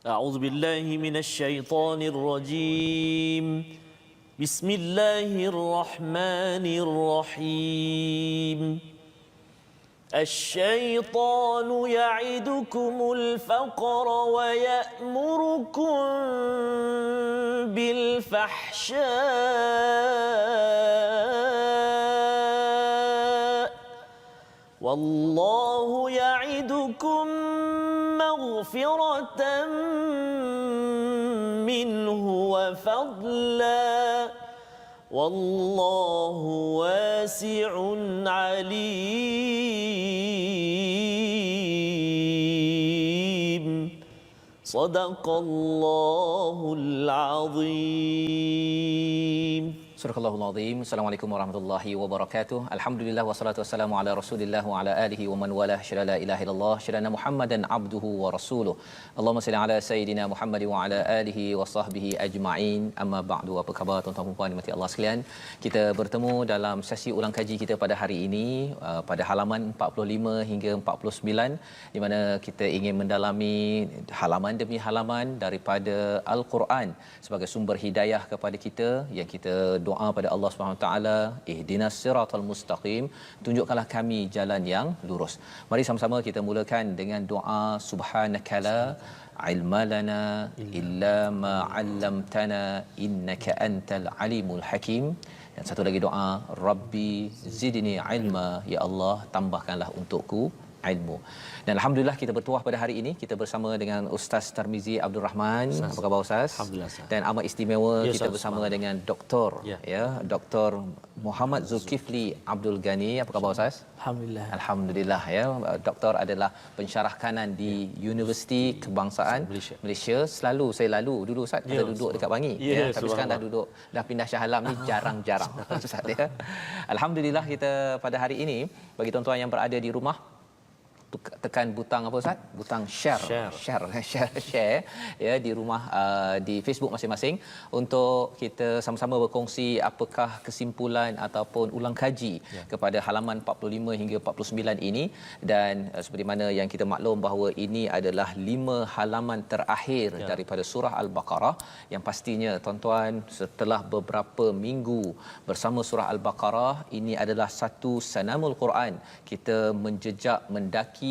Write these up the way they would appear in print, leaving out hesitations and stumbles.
أعوذ بالله من الشيطان الرجيم بسم الله الرحمن الرحيم الشيطان يعدكم الفقر ويأمركم بالفحشاء والله يعدكم مغفرة منه وفضلا والله واسع عليم صدق الله العظيم. Surah Al-Azim. Assalamualaikum warahmatullahi wabarakatuh. Alhamdulillah wassalatu wassalamu ala Rasulillah wa ala alihi wa man walah. Syada la ilaha illallah, syada Muhammadan abduhu wa rasuluh. Allahumma salli ala sayidina Muhammad wa ala alihi wa sahbihi ajma'in. Amma ba'du. Apa khabar tuan-tuan dan puan dimati Allah sekalian? Kita bertemu dalam sesi ulang kaji kita pada hari ini pada halaman 45 hingga 49 di mana kita ingin mendalami halaman demi halaman daripada Al-Quran sebagai sumber hidayah kepada kita yang kita doa pada Allah Subhanahu Wa Taala, ihdinas siratal mustaqim, tunjukkanlah kami jalan yang lurus. Mari sama-sama kita mulakan dengan doa subhanakala ilma lana illa ma 'allamtana innaka antal alimul hakim. Dan satu lagi doa, rabbi zidni ilma, ya Allah tambahkanlah untukku ilmu. Dan alhamdulillah kita bertuah pada hari ini kita bersama dengan Ustaz Tarmizi Abdul Rahman. Apa khabar Ustaz? Alhamdulillah Ustaz. Dan amat istimewa Ya, kita Ustaz, bersama dengan Doktor Dr. Muhammad Zulkifli Abdul Ghani. Apa khabar Ustaz? Alhamdulillah. Alhamdulillah ya. Doktor adalah pensyarah kanan di Universiti Kebangsaan Malaysia. Selalu saya lalu dulu Ustaz kita duduk dekat Bangi tapi sekarang dah duduk dah pindah Shah Alam ni jarang-jarang Ustaz ya. Alhamdulillah kita pada hari ini bagi tuan-tuan yang berada di rumah tekan butang apa Ustaz? Butang share ya di rumah di Facebook masing-masing untuk kita sama-sama berkongsi apakah kesimpulan ataupun ulang kaji kepada halaman 45 hingga 49 ini. Dan seperti mana yang kita maklum bahawa ini adalah 5 halaman terakhir daripada surah Al-Baqarah yang pastinya tuan-tuan setelah beberapa minggu bersama surah Al-Baqarah ini adalah satu sanamul Quran, kita menjejak mendaki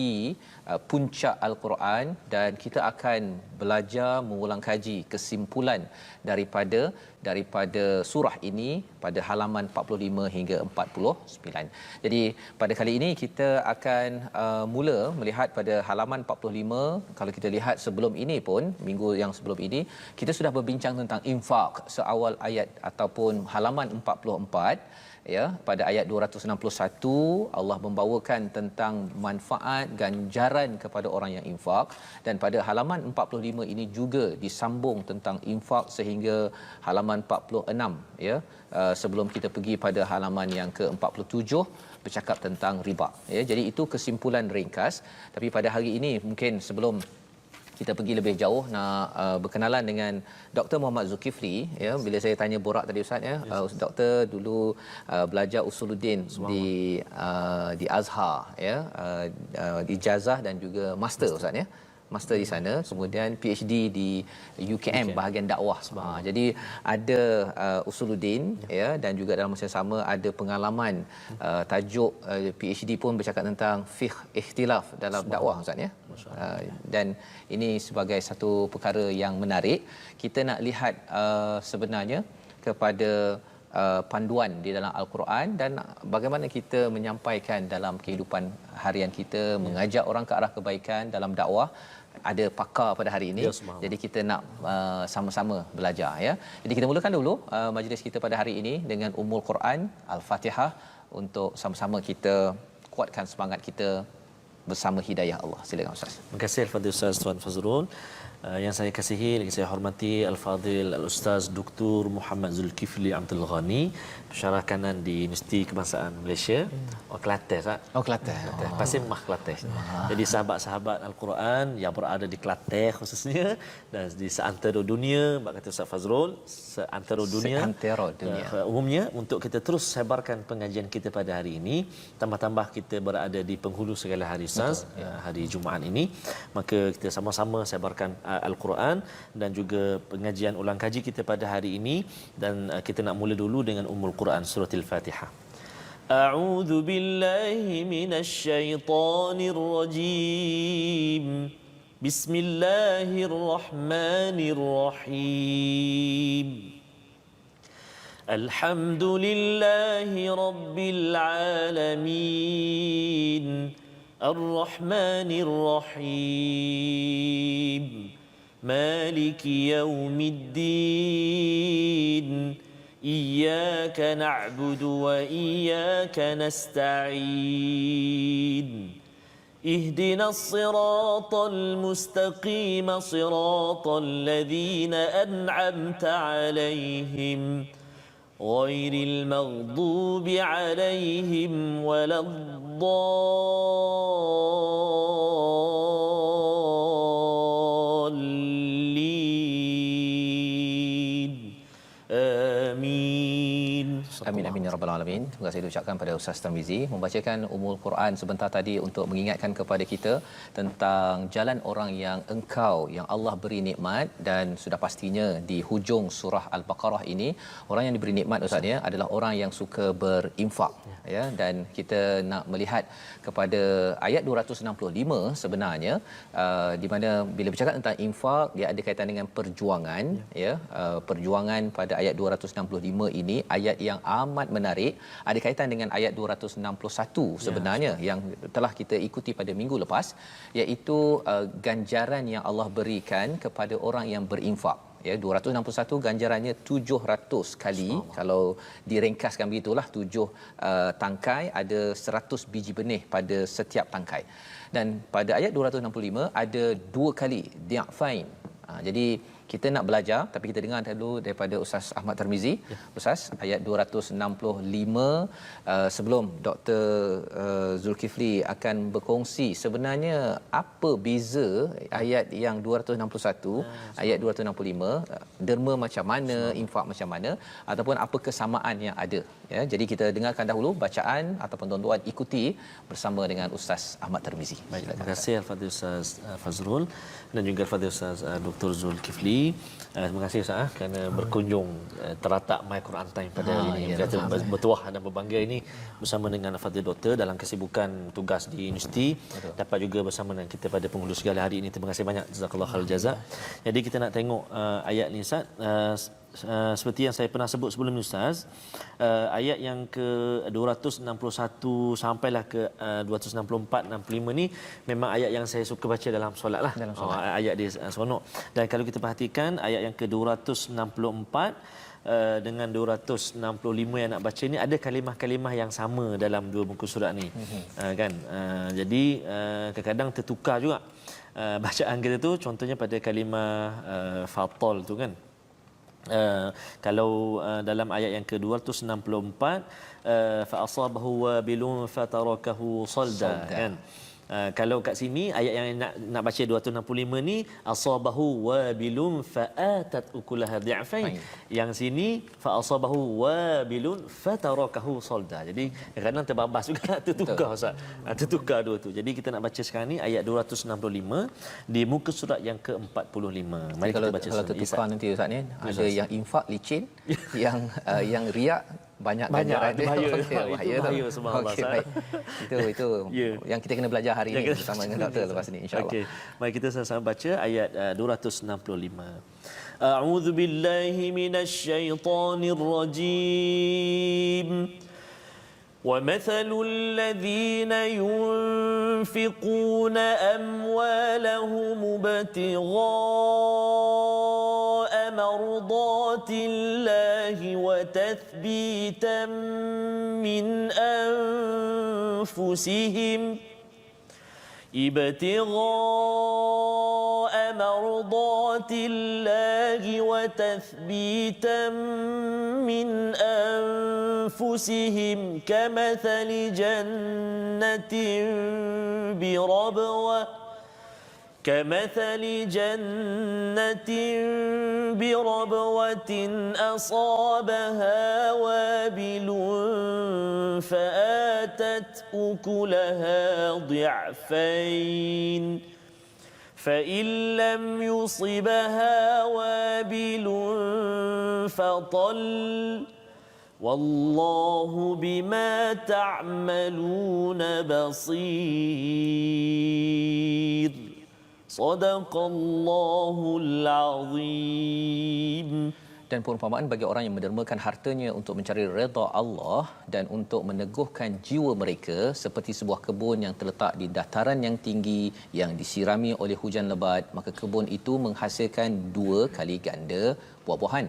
puncak Al-Quran dan kita akan belajar mengulang kaji kesimpulan daripada surah ini pada halaman 45 hingga 49. Jadi pada kali ini kita akan mula melihat pada halaman 45. Kalau kita lihat sebelum ini pun minggu yang sebelum ini kita sudah berbincang tentang infak seawal ayat ataupun halaman 44. Ya, pada ayat 261 Allah membawakan tentang manfaat ganjaran kepada orang yang infak, dan pada halaman 45 ini juga disambung tentang infak sehingga halaman 46 ya. Sebelum kita pergi pada halaman yang ke-47 bercakap tentang riba ya. Jadi itu kesimpulan ringkas. Tapi pada hari ini mungkin sebelum kita pergi lebih jauh nak berkenalan dengan Dr. Muhammad Zulkifli ya. Bila saya tanya borak tadi Ustaz ya, doktor dulu belajar usuluddin di Azhar ya, ijazah dan juga master Ustaz ya. Master di sana, kemudian PhD di UKM bahagian dakwah. Jadi ada usuluddin ya, dan juga dalam masa yang sama ada pengalaman tajuk PhD pun bercakap tentang fiqh ikhtilaf dalam dakwah Ustaz ya. Dan ini sebagai satu perkara yang menarik. Kita nak lihat sebenarnya kepada panduan di dalam Al-Quran dan bagaimana kita menyampaikan dalam kehidupan harian kita, mengajak orang ke arah kebaikan dalam dakwah. Ada pakar pada hari ini, jadi kita nak sama-sama belajar ya. Jadi kita mulakan dulu majlis kita pada hari ini dengan Ummul Quran Al-Fatihah untuk sama-sama kita kuatkan semangat kita bersama hidayah Allah. Silakan Ustaz. Terima kasih Al-Fadhil Ustaz Tuan Fazrul. Yang saya kasihi lagi saya hormati Al-Fadhil Al-Ustaz Dr. Muhammad Zulkifli Abdul Ghani, pensyarah kanan di Universiti Kebangsaan Malaysia. Kelantan Ustaz. Kelantan. Pasir Mah Kelantan. Jadi sahabat-sahabat Al-Quran yang berada di Kelantan khususnya dan di seantero dunia, bak kata Ustaz Fazrul, seantero dunia. Umumnya untuk kita terus sebarkan pengajian kita pada hari ini, tambah-tambah kita berada di penghulu segala hari Ustaz, hari Jumaat ini, maka kita sama-sama sebarkan Al-Quran dan juga pengajian ulang kaji kita pada hari ini, dan kita nak mula dulu dengan Ummul Quran surah Al-Fatihah. A'udzu billahi minasy syaithanir rajim. Bismillahirrahmanirrahim. Alhamdulillahi rabbil alamin. Ar-Rahmanir Rahim. Maliki yaumiddin. Iyyaka na'budu wa iyyaka nasta'in. اهدنا الصراط المستقيم صراط الذين أنعمت عليهم غير المغضوب عليهم ولا الضالين آمين. Amin amin ya rabbal alamin. Terima kasih diucapkan pada Ustaz Tarmizi membacakan Ummul Quran sebentar tadi untuk mengingatkan kepada kita tentang jalan orang yang engkau yang Allah beri nikmat, dan sudah pastinya di hujung surah Al-Baqarah ini orang yang diberi nikmat Ustaz ya adalah orang yang suka berinfak ya, dan kita nak melihat kepada ayat 265 sebenarnya di mana bila bercakap tentang infak dia ada kaitan dengan perjuangan ya, perjuangan pada ayat 265 ini ayat yang amat menarik, ada kaitan dengan ayat 261 sebenarnya yang telah kita ikuti pada minggu lepas, iaitu ganjaran yang Allah berikan kepada orang yang berinfak ya. 261 ganjarannya 700 kali. Kalau diringkaskan begitulah 7 tangkai ada 100 biji benih pada setiap tangkai. Dan pada ayat 265 ada 2 kali di'fain. Jadi kita nak belajar tapi kita dengar dulu daripada Ustaz Ahmad Tarmizi. Ustaz, ayat 265 sebelum Dr. Zulkifli akan berkongsi sebenarnya apa beza ayat yang 261 ayat 265, derma macam mana, infak macam mana, ataupun apa kesamaan yang ada ya. Jadi kita dengarkan dahulu bacaan ataupun tuan-tuan ikuti bersama dengan Ustaz Ahmad Tarmizi. Baik, terima kasih Al-Fadhil Ustaz Fazrul dan juga Al-Fadhil Ustaz Dr. Zulkifli. Terima kasih Ustaz kerana berkunjung teratak My Quran Time pada hari ini. Kita bertuah dan berbangga ini bersama dengan Al-Fadhil Doktor dalam kesibukan tugas di universiti. Dapat juga bersama dengan kita pada penghulu segala hari ini. Terima kasih banyak, jazakallahu khairul jazak. Jadi kita nak tengok ayat ni Ustaz. Seperti yang saya pernah sebut sebelum ni Ustaz, ayat yang ke 261 sampailah ke 264 65 ni memang ayat yang saya suka baca dalam solat lah. Ayat dia seronok. Dan kalau kita perhatikan ayat yang ke 264 dengan 265 yang nak baca ni ada kalimah-kalimah yang sama dalam dua muka surat ni. Kan? Jadi kadang-kadang tertukar juga bacaan kita tu, contohnya pada kalimah fatal tu kan. Kalau dalam ayat yang ke-264 fa asabahu wabilun fatarakahu salda kan. Kalau kat sini ayat yang nak baca 265 ni asabahu wabilun faatat ukulaha dhi'fain. Yang sini fa asabahu wabilun fatarakahu salda. Jadi kadang-kadang terbabas juga, tertukar Ustaz. Tertukar dua tu. Jadi kita nak baca sekarang ni ayat 265 di muka surat yang ke-45. Mari kita baca. Kalau tertukar nanti Ustaz ni ada yang infak licin, yang riak banyak ganjaran dia. Bahaya subhanallah. Okey, baik. Itu yang kita kena belajar hari ini bersama dengan doktor lepas ni insya-Allah. Okey. Mari kita sama-sama baca ayat 265. A'udzu billahi minasy syaithanir rajim. وَمَثَلُ الَّذِينَ يُنْفِقُونَ أَمْوَالَهُمُ ابْتِغَاءَ مَرْضَاتِ اللَّهِ وَتَثْبِيتًا مِنْ أَنْفُسِهِمْ ابتغاء مرضات الله وتثبيتا من أنفسهم كمثل جنة بربوة أصابها وابل فآتت أكلها ضعفين فإن لم يصبها وابل فطل والله بما تعملون بصير صدق الله العظيم. Dan perumpamaan bagi orang yang mendermakan hartanya untuk mencari redha Allah dan untuk meneguhkan jiwa mereka seperti sebuah kebun yang terletak di dataran yang tinggi yang disirami oleh hujan lebat, maka kebun itu menghasilkan 2 kali ganda buah-buahan.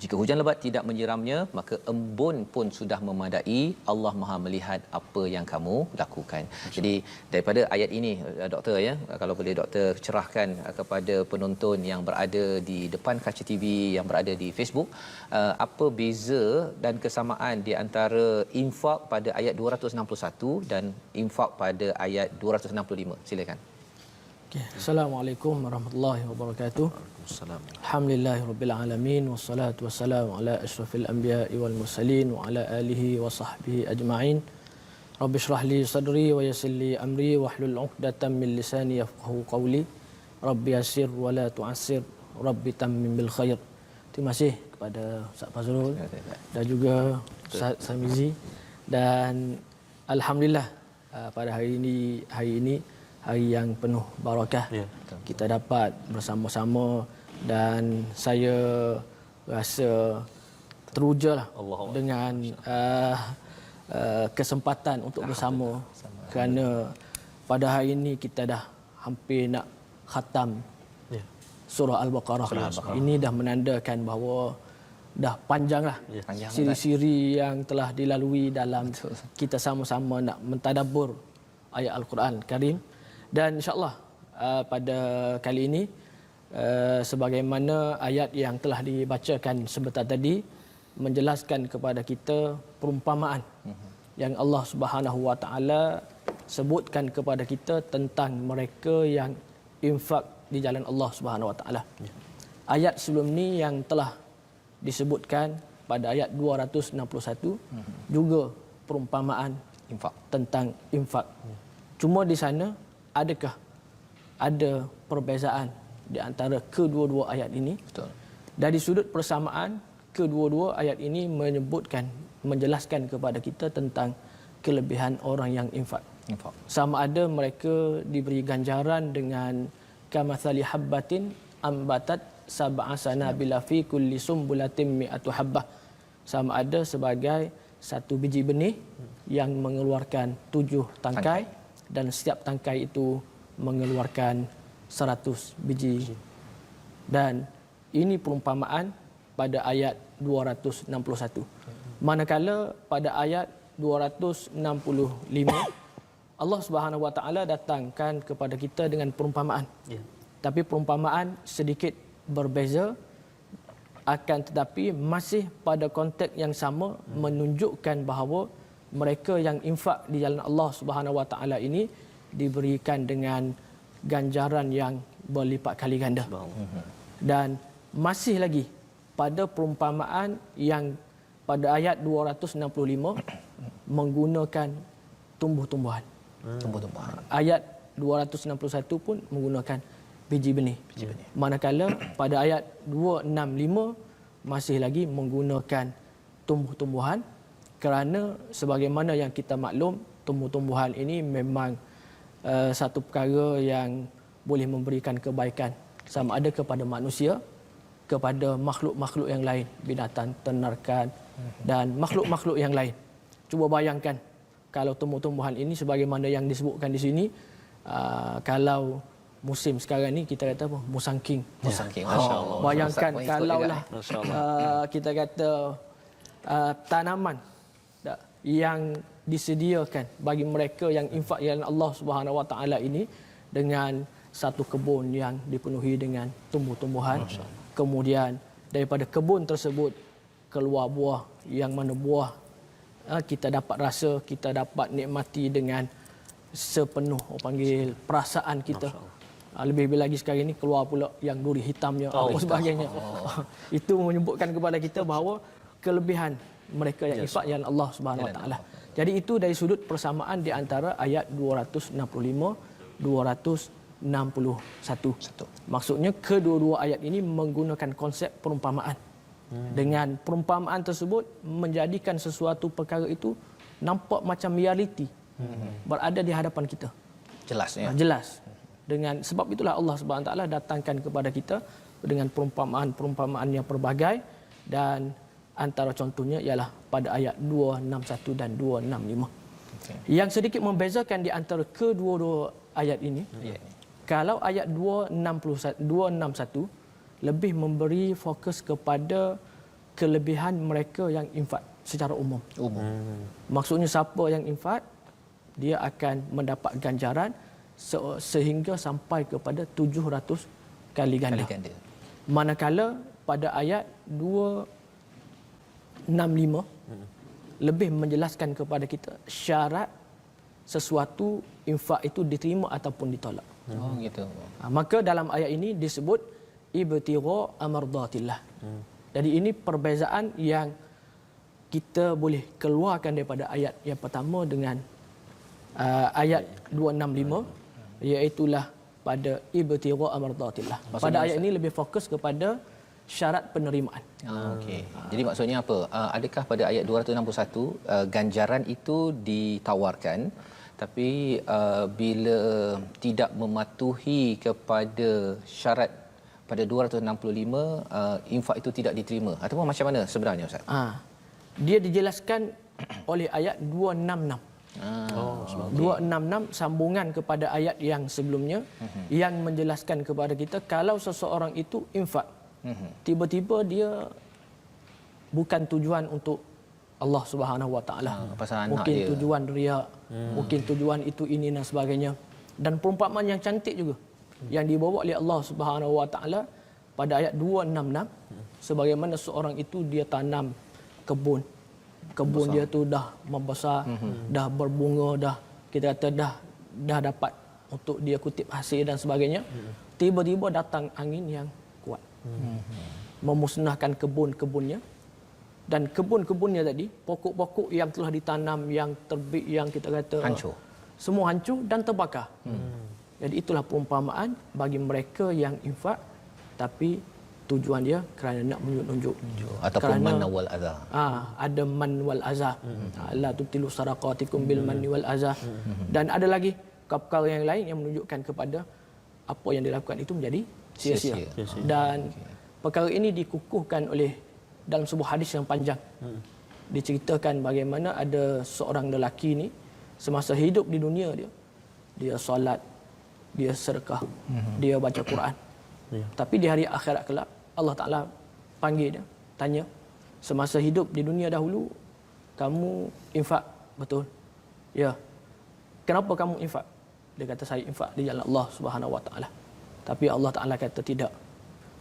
Jika hujan lebat tidak menyiramnya, maka embun pun sudah memadai. Allah Maha melihat apa yang kamu lakukan. Jadi daripada ayat ini, doktor, ya, kalau boleh doktor cerahkan kepada penonton yang berada di depan kaca TV, yang berada di Facebook, apa beza dan kesamaan di antara infak pada ayat 261 dan infak pada ayat 265. Silakan. Okay. Assalamualaikum warahmatullahi wabarakatuh. Waalaikumsalam. Alhamdulillahirabbil alamin wassalatu wassalamu ala asyrafil anbiya'i wal mursalin wa ala alihi wa sahbihi ajma'in. Rabbi shrah li sadri wa yassir li amri wahlul 'uqdatam min lisani yafqahu qawli. Rabbi yassir wa la tu'assir. Rabbi tammim bil khair. Terima kasih kepada Ustaz Fazrul dan juga Ustaz Samizi, dan alhamdulillah pada hari ini hari yang penuh barakah, kita dapat bersama-sama, dan saya rasa terujalah dengan kesempatan untuk bersama, kerana pada hari ini kita dah hampir nak khatam surah Al-Baqarah. Ini dah menandakan bahawa dah panjanglah siri-siri yang telah dilalui dalam kita sama-sama nak mentadabbur ayat Al-Quran Karim. Dan insya-Allah pada kali ini sebagaimana ayat yang telah dibacakan sebentar tadi menjelaskan kepada kita perumpamaan yang Allah Subhanahu Wa Taala sebutkan kepada kita tentang mereka yang infak di jalan Allah Subhanahu Wa Taala. Ayat sebelum ni yang telah disebutkan pada ayat 261 juga perumpamaan Infak. tentang infak. Cuma di sana adakah ada perbezaan di antara kedua-dua ayat ini? Betul. Dari sudut persamaan, kedua-dua ayat ini menjelaskan kepada kita tentang kelebihan orang yang infak. Sama ada mereka diberi ganjaran dengan kamathali habbatin ambatat sab'a sanabila fi kulli sumbulatin mi'atu habbah. Sama ada sebagai satu biji benih yang mengeluarkan 7 tangkai, dan setiap tangkai itu mengeluarkan 100 biji. Dan ini perumpamaan pada ayat 261. Manakala pada ayat 265 Allah Subhanahu Wa Taala datangkan kepada kita dengan perumpamaan. Tapi perumpamaan sedikit berbeza, akan tetapi masih pada konteks yang sama, menunjukkan bahawa mereka yang infak di jalan Allah Subhanahu Wa Taala ini diberikan dengan ganjaran yang berlipat kali ganda. Dan masih lagi pada perumpamaan yang pada ayat 265 menggunakan tumbuh-tumbuhan. Ayat 261 pun menggunakan biji benih. Manakala pada ayat 265 masih lagi menggunakan tumbuh-tumbuhan, kerana sebagaimana yang kita maklum, tumbuh-tumbuhan ini memang satu perkara yang boleh memberikan kebaikan sama ada kepada manusia, kepada makhluk-makhluk yang lain, binatang, ternakan dan makhluk-makhluk yang lain. Cuba bayangkan kalau tumbuh-tumbuhan ini sebagaimana yang disebutkan di sini, kalau musim sekarang ni kita kata apa? Musangking. Masya-Allah. Bayangkan kalaulah kita kata tanaman yang disediakan bagi mereka yang infak jalan Allah Subhanahu Wa Taala ini dengan satu kebun yang dipenuhi dengan tumbuh-tumbuhan. Kemudian daripada kebun tersebut keluar buah, yang mana buah kita dapat rasa, kita dapat nikmati dengan sepenuh orang panggil perasaan kita. Lebih-lebih lagi sekarang ini keluar pula yang duri hitamnya apa sebagainya. Itu menyebutkan kepada kita bahawa kelebihan mereka yang infak jalan Allah Subhanahu Wa Taala. Jadi itu dari sudut persamaan di antara ayat 265 266. 61. Maksudnya kedua-dua ayat ini menggunakan konsep perumpamaan. Dengan perumpamaan tersebut menjadikan sesuatu perkara itu nampak macam realiti. Berada di hadapan kita. Jelas ya. Jelas. Dengan sebab itulah Allah Subhanahu Wa Taala datangkan kepada kita dengan perumpamaan-perumpamaan yang pelbagai, dan antara contohnya ialah pada ayat 261 dan 265. Yang sedikit membezakan di antara kedua-dua ayat ini, kalau ayat 261 lebih memberi fokus kepada kelebihan mereka yang infak secara umum. Maksudnya siapa yang infak, dia akan mendapat ganjaran sehingga sampai kepada 700 kali ganda. Manakala pada ayat 265 lebih menjelaskan kepada kita syarat sesuatu infak itu diterima ataupun ditolak. Oh gitu. Maka dalam ayat ini disebut ibtigha amardatillah. Jadi ini perbezaan yang kita boleh keluarkan daripada ayat yang pertama dengan ayat 265, iaitulah pada ibtigha amardatillah. Pada ayat ini lebih fokus kepada syarat penerimaan. Okey. Jadi maksudnya apa? Adakah pada ayat 261 ganjaran itu ditawarkan, tapi bila tidak mematuhi kepada syarat pada 265 infak itu tidak diterima, ataupun macam mana sebenarnya Ustaz? Dia dijelaskan oleh ayat 266. 266 sambungan kepada ayat yang sebelumnya yang menjelaskan kepada kita kalau seseorang itu infak, tiba-tiba dia bukan tujuan untuk Allah Subhanahu Wa Taala. Mungkin tujuan riak, mungkin tujuan itu ini dan sebagainya. Dan perumpamaan yang cantik juga yang dibawa oleh Allah Subhanahu Wa Taala pada ayat 266, sebagaimana seorang itu dia tanam kebun dia tu dah membesar, dah berbunga, dah kita kata dah dapat untuk dia kutip hasil dan sebagainya. Tiba-tiba datang angin yang kuat, memusnahkan kebun-kebunnya, dan kebun-kebunnya tadi, pokok-pokok yang telah ditanam, yang terbit, yang kita kata hancur, semua hancur dan terbakar. Jadi itulah perumpamaan bagi mereka yang infak tapi tujuan dia kerana nak menunjuk ataupun man wal adha. Ada man wal azah. La tubtilu sadaqatikum bil manni wal azah. Dan ada lagi perkara yang lain yang menunjukkan kepada apa yang dilakukan itu menjadi sia-sia. Dan perkara ini dikukuhkan oleh dalam sebuah hadis yang panjang. Diceritakan bagaimana ada seorang lelaki ni semasa hidup di dunia dia solat, dia sedekah, dia baca Quran. Tapi di hari akhirat kelak Allah Ta'ala panggil dia, tanya, semasa hidup di dunia dahulu kamu infak betul? Ya. Kenapa kamu infak? Dia kata saya infak di jalan Allah Subhanahu Wa Ta'ala. Tapi Allah Ta'ala kata tidak.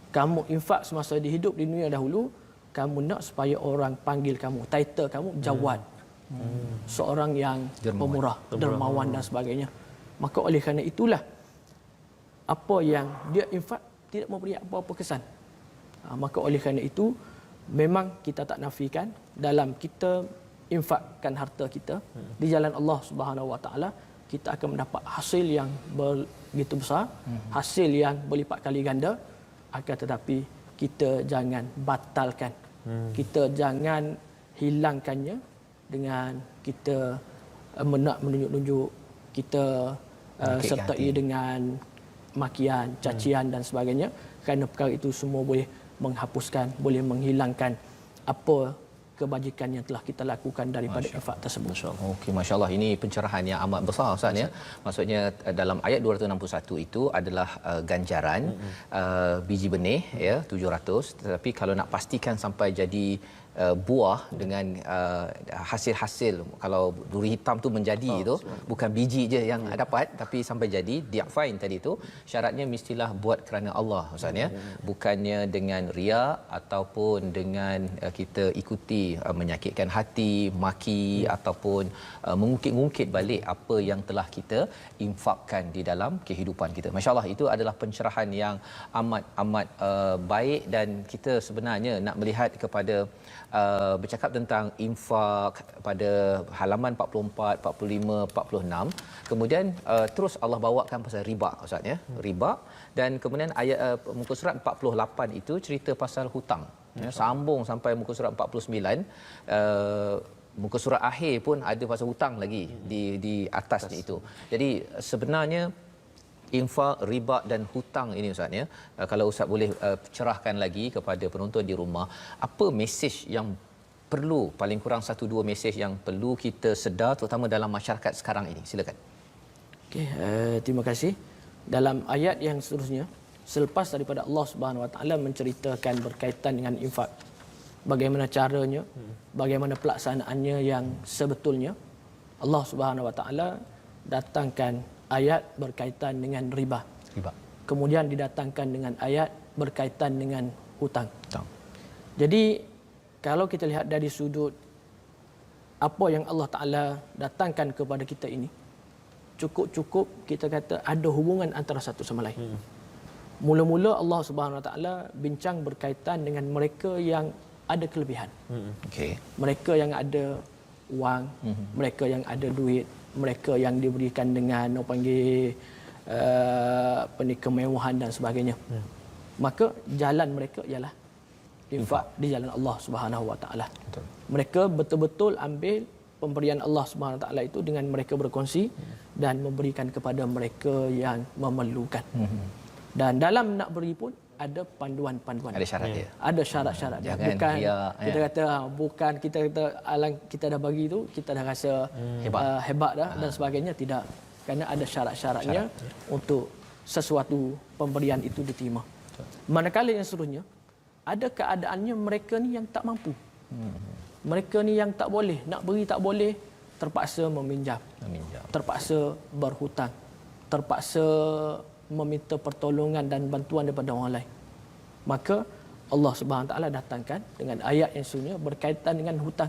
Kamu infak semasa hidup di dunia dahulu, kamu nak supaya orang panggil kamu, title kamu jawad. Seorang yang pemurah, dermawan dan sebagainya. Maka oleh kerana itulah apa yang dia infak tidak memberi apa-apa kesan. Maka oleh kerana itu memang kita tak nafikan dalam kita infakkan harta kita di jalan Allah Subhanahu Wa Taala, kita akan mendapat hasil yang begitu besar, hasil yang berlipat kali ganda. Akan tetapi kita jangan batalkan, kita jangan hilangkannya dengan kita nak menunjuk-nunjuk, kita sertai dengan makian, cacian dan sebagainya, kerana perkara itu semua boleh menghapuskan, boleh menghilangkan apa kebajikan yang telah kita lakukan daripada infak tersebut. Okey, masya-Allah, ini pencerahan yang amat besar Ustaz ya. Maksudnya dalam ayat 261 itu adalah ganjaran biji benih ya 700, tetapi kalau nak pastikan sampai jadi buah dengan hasil-hasil, kalau duri hitam tu menjadi itu bukan biji je yang dapat tapi sampai jadi diafain tadi tu, syaratnya mestilah buat kerana Allah Ustaz ya, bukannya dengan riya ataupun dengan kita ikuti menyakitkan hati, maki ataupun mengungkit-ungkit balik apa yang telah kita infakkan di dalam kehidupan kita. Masya-Allah, itu adalah pencerahan yang amat baik, dan kita sebenarnya nak melihat kepada bercakap tentang infak pada halaman 44, 45, 46. Kemudian terus Allah bawakan pasal riba, Ustaz ya. Riba, dan kemudian ayat muka surat 48 itu cerita pasal hutang. Ya, sambung sampai muka surat 49. Muka surat akhir pun ada pasal hutang lagi di atasnya itu. Jadi sebenarnya infak, riba dan hutang ini Ustaz ya. Kalau Ustaz boleh cerahkan lagi kepada penonton di rumah, apa mesej yang perlu, paling kurang 1-2 mesej yang perlu kita sedar terutama dalam masyarakat sekarang ini. Silakan. Okey, terima kasih. Dalam ayat yang seterusnya, selepas daripada Allah Subhanahu Wa Taala menceritakan berkaitan dengan infak, bagaimana caranya, bagaimana pelaksanaannya yang sebetulnya, Allah Subhanahu Wa Taala datangkan ayat berkaitan dengan riba. Kemudian didatangkan dengan ayat berkaitan dengan hutang. Jadi kalau kita lihat dari sudut apa yang Allah Taala datangkan kepada kita ini, cukup kita kata ada hubungan antara satu sama lain. Mula-mula Allah Subhanahu Wa Taala bincang berkaitan dengan mereka yang ada kelebihan. Okey. Mereka yang ada wang, mereka yang ada duit, mereka yang diberikan dengan apa panggil kemewahan dan sebagainya. Maka jalan mereka ialah infak di jalan Allah Subhanahu Wa Taala. Mereka betul-betul ambil pemberian Allah Subhanahu Wa Taala itu dengan mereka berkongsi dan memberikan kepada mereka yang memerlukan. Dan dalam nak beri pun ada panduan-panduan. Ada syarat dia. Ada syarat-syarat dia. Bukan kita kata bukan kita kata alang kita dah bagi tu kita dah rasa hebat dah dan sebagainya, tidak. Kerana ada syarat-syaratnya untuk sesuatu pemberian itu diterima. Manakala yang seterusnya ada keadaannya mereka ni yang tak mampu. Mereka ni yang tak boleh, nak beri tak boleh, terpaksa meminjam. Terpaksa berhutang. Terpaksa meminta pertolongan dan bantuan daripada orang lain. Maka Allah Subhanahu Taala datangkan dengan ayat yang sebenarnya berkaitan dengan hutang.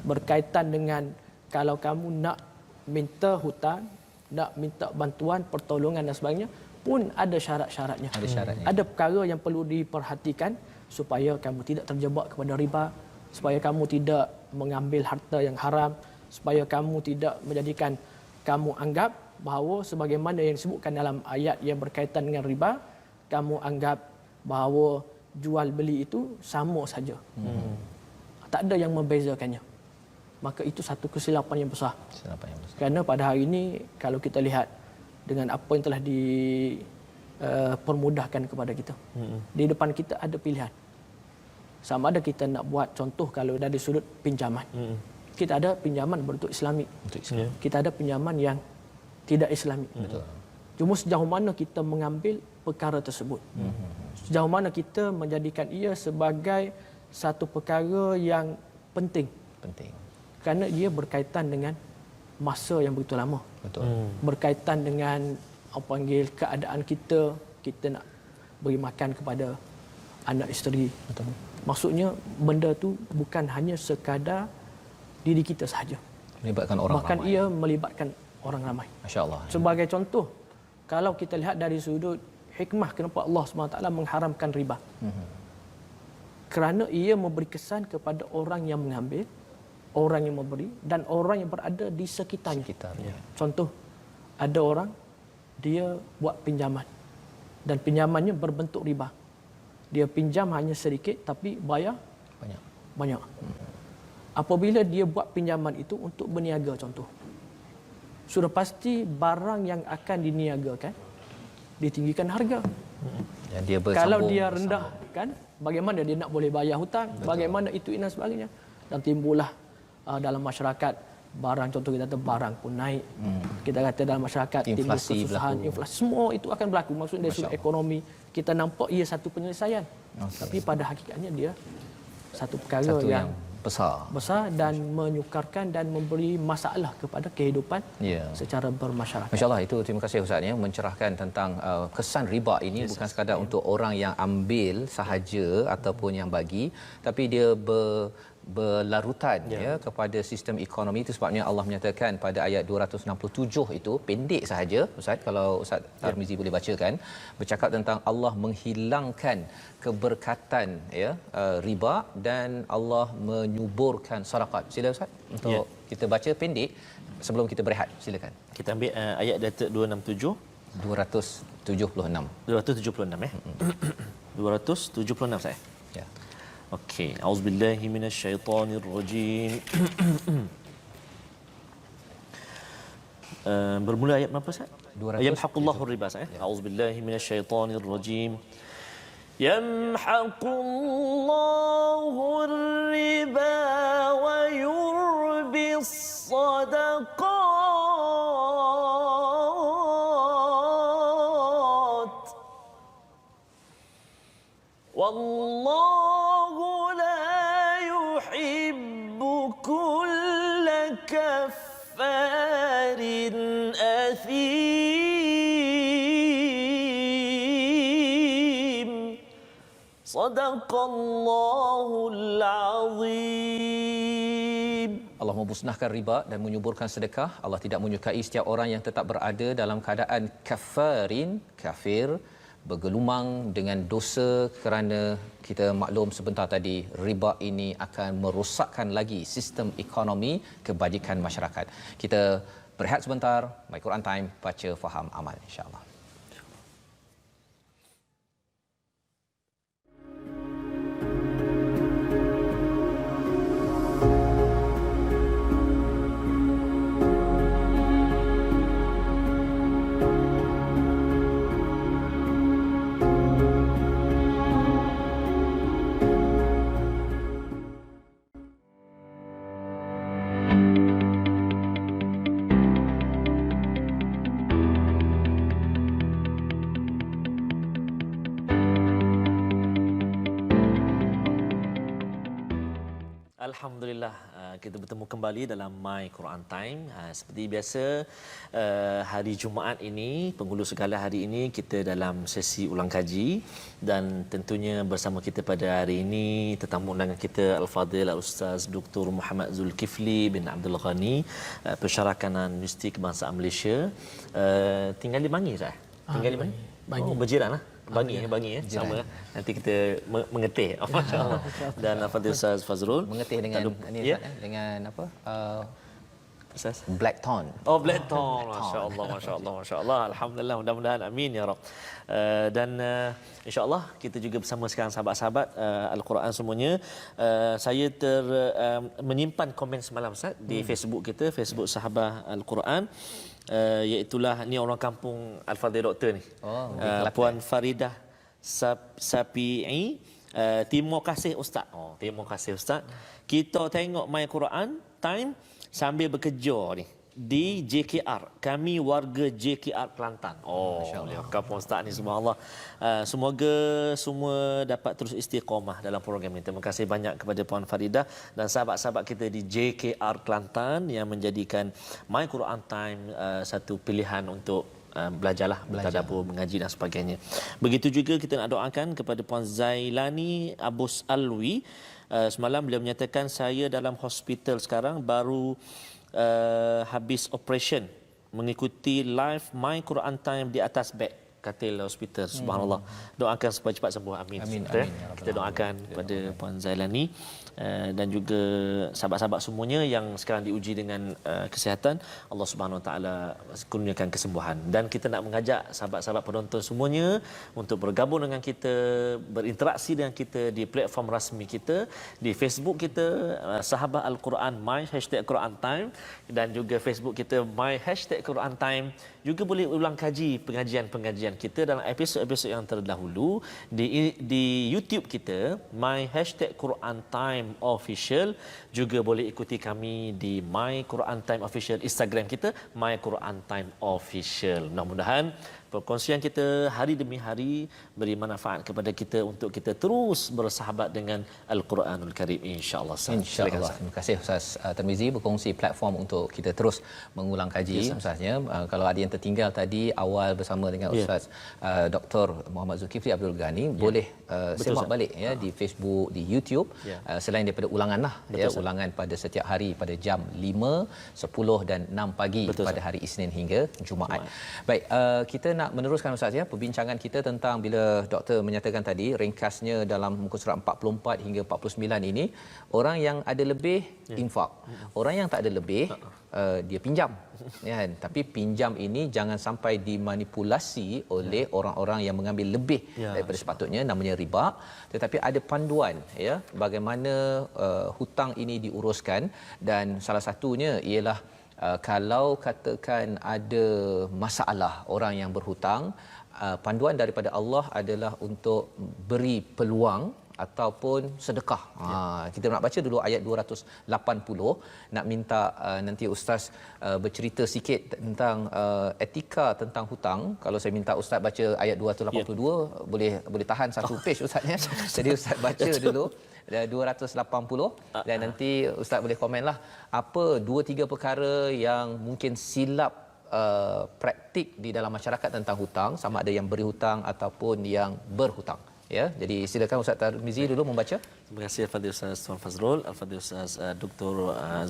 Berkaitan dengan kalau kamu nak minta hutang, nak minta bantuan, pertolongan dan sebagainya pun ada syarat-syaratnya. Ada perkara yang perlu diperhatikan supaya kamu tidak terjebak kepada riba, supaya kamu tidak mengambil harta yang haram, supaya kamu tidak menjadikan kamu anggap bahawa sebagaimana yang disebutkan dalam ayat yang berkaitan dengan riba, kamu anggap bahawa jual beli itu sama saja. Tak ada yang membezakannya. Maka itu satu kesilapan yang besar. Kerana pada hari ini kalau kita lihat dengan apa yang telah dipermudahkan kepada kita, di depan kita ada pilihan. Sama ada kita nak buat contoh kalau dari sudut pinjaman. Kita ada pinjaman berbentuk Islamik. Kita ada pinjaman yang tidak Islamik. Cuma sejauh mana kita mengambil perkara tersebut. Sejauh mana kita menjadikan ia sebagai satu perkara yang penting. Kerana ia berkaitan dengan masa yang begitu lama. Berkaitan dengan apa panggil keadaan kita nak beri makan kepada anak isteri. Maksudnya benda tu bukan hanya sekadar diri kita sahaja. Melibatkan orang bahkan ramai. ia melibatkan orang ramai. Masya-Allah. Sebagai contoh, kalau kita lihat dari sudut hikmah kenapa Allah SWT mengharamkan riba. Kerana ia memberi kesan kepada orang yang mengambil, orang yang memberi dan orang yang berada di sekitarnya. Contoh, ada orang dia buat pinjaman dan pinjamannya berbentuk riba. Dia pinjam hanya sedikit tapi bayar banyak. Apabila dia buat pinjaman itu untuk berniaga contoh, sudah pasti barang yang akan diniagakan ditinggikan harga. Kalau dia rendahkan, bagaimana dia nak boleh bayar hutang? Bagaimana itu dan sebagainya? Dan timbullah dalam masyarakat barang, contoh kita kata barang pun naik. Kita kata dalam masyarakat timbul kesusahan, inflasi, semua itu akan berlaku. Maksudnya dari sudut ekonomi kita nampak ia satu penyelesaian. Tapi pada hakikatnya dia satu perkara yang besar dan menyukarkan dan memberi masalah kepada kehidupan secara bermasyarakat. Masya-Allah, itu terima kasih Ustaz ya, mencerahkan tentang kesan riba ini bukan sekadar untuk orang yang ambil sahaja ataupun yang bagi, tapi dia berlarutan ya kepada sistem ekonomi. Itu sebabnya Allah menyatakan pada ayat 267 itu, pendek sahaja Ustaz, kalau Ustaz Tarmizi boleh bacakan, bercakap tentang Allah menghilangkan keberkatan ya riba dan Allah menyuburkan sedekah. Sila Ustaz untuk kita baca pendek sebelum kita berehat. Silakan. Kita ambil ayat 267 276 276 276 saya. ya. Okey, auzubillahi minasyaitonirrajim. Bermula ayat berapa Ustaz? Yamhaqullahu riba saya. Auzubillahi minasyaitonirrajim. Yamhaqullahu riba wa yurbis sadaqat. Wallahu la yuhibbu kulla kaffarin athim. Sadaqallahul azim. Allah memusnahkan riba dan menyuburkan sedekah. Allah tidak menyukai setiap orang yang tetap berada dalam keadaan kafarin, kafir, bergelumang dengan dosa, kerana kita maklum sebentar tadi riba ini akan merosakkan lagi sistem ekonomi kebajikan masyarakat. Kita berehat sebentar, My Quran Time, baca, faham, amal, insya-Allah. Alhamdulillah, kita bertemu kembali dalam My Quran Time. Seperti biasa, hari Jumaat ini, penghulu segala hari ini, kita dalam sesi ulang kaji. Dan tentunya bersama kita pada hari ini, tetamu undangan kita Al-Fadhil Al-Ustaz Dr. Muhammad Zulkifli bin Abdul Ghani, pensyarah kanan Universiti Kebangsaan Malaysia. Tinggal di Bangi, Ustaz? Tinggal di Bangi? Bangi. Oh, berjiran lah. Bangi ya, sama. Nanti kita mengetih. Masya-Allah. Dan Fadil Ustaz Fazrul Mengetih dengan ini ya? Ustaz, dengan apa? Ustaz. Black tone. Oh, black tone. Masya-Allah, masya-Allah, masya-Allah. Alhamdulillah, mudah-mudahan amin ya Rabb. Dan insya-Allah kita juga bersama sekarang sahabat-sahabat Al-Quran semuanya. Saya menyimpan komen semalam Ustaz di Facebook kita, Facebook Sahabat Al-Quran. Iaitulah ni orang kampung Al-Fadhil Doktor ni. Puan Faridah Sapi'i. Terima kasih Ustaz. Terima kasih Ustaz. Kita tengok My Quran Time sambil bekerja ni di JKR. Kami warga JKR Kelantan. Masya-Allah. Kampung Ustaz ni, subhanallah. Semoga semua dapat terus istiqamah dalam program ini. Terima kasih banyak kepada Puan Faridah dan sahabat-sahabat kita di JKR Kelantan yang menjadikan My Quran Time satu pilihan untuk belajarlah, bertadabbur, mengaji dan sebagainya. Begitu juga kita nak doakan kepada Puan Zailani Abus Alwi. Semalam beliau menyatakan, saya dalam hospital sekarang baru habis operation, mengikuti live My Quran Time di atas bed katil hospital. Subhanallah. Doakan supaya cepat sembuh. Amin. Amin. Kita doakan kepada Puan Zailani dan juga sahabat-sahabat semuanya yang sekarang diuji dengan kesihatan. Allah Subhanahu Wa Taala kurniakan kesembuhan. Dan kita nak mengajak sahabat-sahabat penonton semuanya untuk bergabung dengan kita, berinteraksi dengan kita di platform rasmi kita, di Facebook kita Sahabat Al-Quran My #Quran Time, dan juga Facebook kita My #Quran Time. Juga boleh ulang kaji pengajian-pengajian kita dalam episod-episod yang terdahulu di YouTube kita My #Quran Time Official. Juga boleh ikuti kami di My Quran Time Official Instagram kita My Quran Time Official. Mudah-mudahan perkongsian kita hari demi hari beri manfaat kepada kita untuk kita terus bersahabat dengan Al-Quranul Karim, insya-Allah. InsyaAllah. Terima kasih Ustaz Tarmizi berkongsi platform untuk kita terus mengulang kaji. Ustaznya, kalau ada yang tertinggal tadi awal bersama dengan Ustaz Dr. Muhammad Zulkifli Abdul Ghani, boleh semak balik ya di Facebook, di YouTube, selain daripada ulangan lah, ya, ulangan pada setiap hari pada jam 5, 10 dan 6 pagi pada hari Isnin hingga Jumaat. Baik, kita nak meneruskan Ustaz ya perbincangan kita tentang bila doktor menyatakan tadi ringkasnya dalam muka surat 44 hingga 49 ini, orang yang ada lebih infak, orang yang tak ada lebih dia pinjam, kan? Tapi pinjam ini jangan sampai dimanipulasi oleh orang-orang yang mengambil lebih daripada sepatutnya, namanya riba. Tetapi ada panduan ya bagaimana hutang ini diuruskan, dan salah satunya ialah kalau katakan ada masalah orang yang berhutang, panduan daripada Allah adalah untuk beri peluang ataupun sedekah. Kita nak baca dulu ayat 280, nak minta nanti ustaz bercerita sikit tentang etika tentang hutang. Kalau saya minta ustaz baca ayat 282, boleh tahan satu page ustaz ya. Jadi ustaz baca dulu 280 dan nanti ustaz boleh komenlah apa 2-3 perkara yang mungkin silap praktik di dalam masyarakat tentang hutang, sama ada yang beri hutang ataupun yang berhutang. Ya, jadi silakan Ustaz Tarmizi dulu membaca. Terima kasih Al-Fadhil Ustaz Tuan Fazrul, Al-Fadhil Ustaz Dr.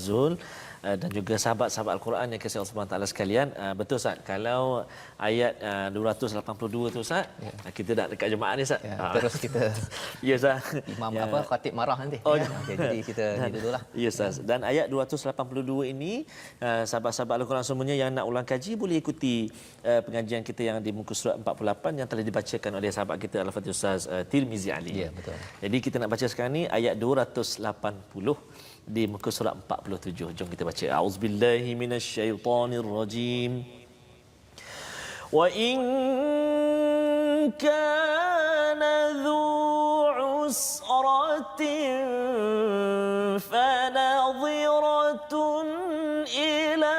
Zul, dan juga sahabat-sahabat Al-Quran yang kasih Allah Subhanahu taala sekalian. Betul Ustaz, kalau ayat 282 tu Ustaz, kita dah dekat jemaah ni Ustaz. Terus kita ya Ustaz. Imam khatib marah nanti. Okay, jadi kita ni dululah. Ya Ustaz. Dan ayat 282 ini, sahabat-sahabat Al-Quran semuanya yang nak ulang kaji boleh ikuti pengajian kita yang di muka surat 48 yang telah dibacakan oleh sahabat kita Al-Fadhil Ustaz Tirmizi Ali. Ya, betul. Jadi kita nak baca sekarang ni ayat 280 di muka surat 47. Jom kita baca. A'udzubillahi minasyaitonirrajim. Wa in kana dhu usratin fanadhiratun ila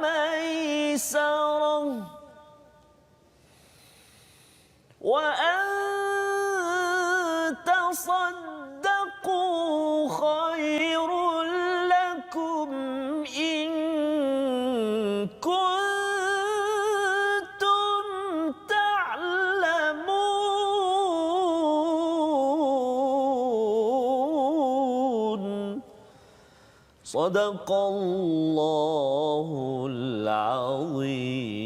maisarah wa تصدقوا خير لكم إن كنتم تعلمون صدق الله العظيم.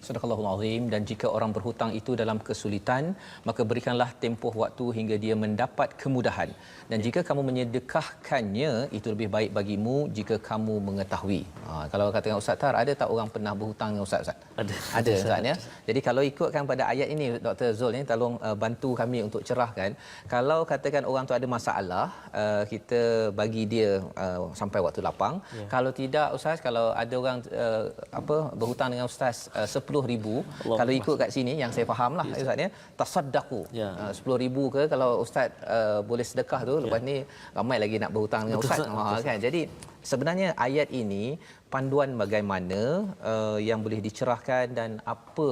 Sadaqallahul Azim. Dan jika orang berhutang itu dalam kesulitan, maka berikanlah tempoh waktu hingga dia mendapat kemudahan. Dan jika kamu menyedekahkannya, itu lebih baik bagimu jika kamu mengetahui. Kalau katakan Ustaz Tar, ada tak orang pernah berhutang dengan Ustaz? Ada Ustaz ya. Jadi kalau ikutkan pada ayat ini, Dr. Zul ni tolong bantu kami untuk cerahkan. Kalau katakan orang tu ada masalah, kita bagi dia sampai waktu lapang. Kalau tidak Ustaz, kalau ada orang berhutang dengan Ustaz 10,000, kalau ikut kat sini yang saya fahamlah Ustaz ya, tasaddaqu. 10,000 ke, kalau Ustaz boleh sedekah tu, lepas ni ramai lagi nak berhutang dengan Ustaz. Kan. Jadi sebenarnya ayat ini panduan bagaimana yang boleh dicerahkan dan apa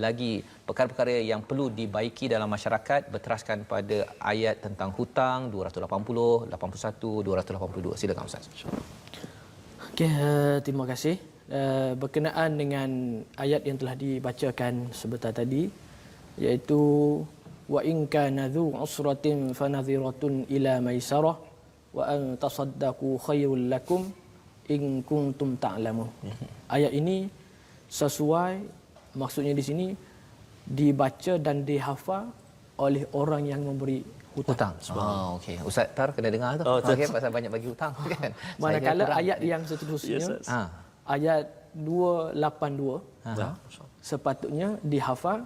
lagi perkara-perkara yang perlu dibaiki dalam masyarakat berteraskan pada ayat tentang hutang 280, 81, 282. Silakan Ustaz. Okey, terima kasih. Berkenaan dengan ayat yang telah dibacakan sebentar tadi, iaitu wa in kana dhu usratin fanadhiratun ila maisarah wa an tasaddaqu khairul lakum in kuntum ta'lamun. Ayat ini sesuai, maksudnya di sini dibaca dan dihafal oleh orang yang memberi hutang. Okey. Ustaz Tar kena dengar tu. Okey, pasal banyak bagi hutang kan. Manakala ayat yang seterusnya, ayat 282, sepatutnya dihafal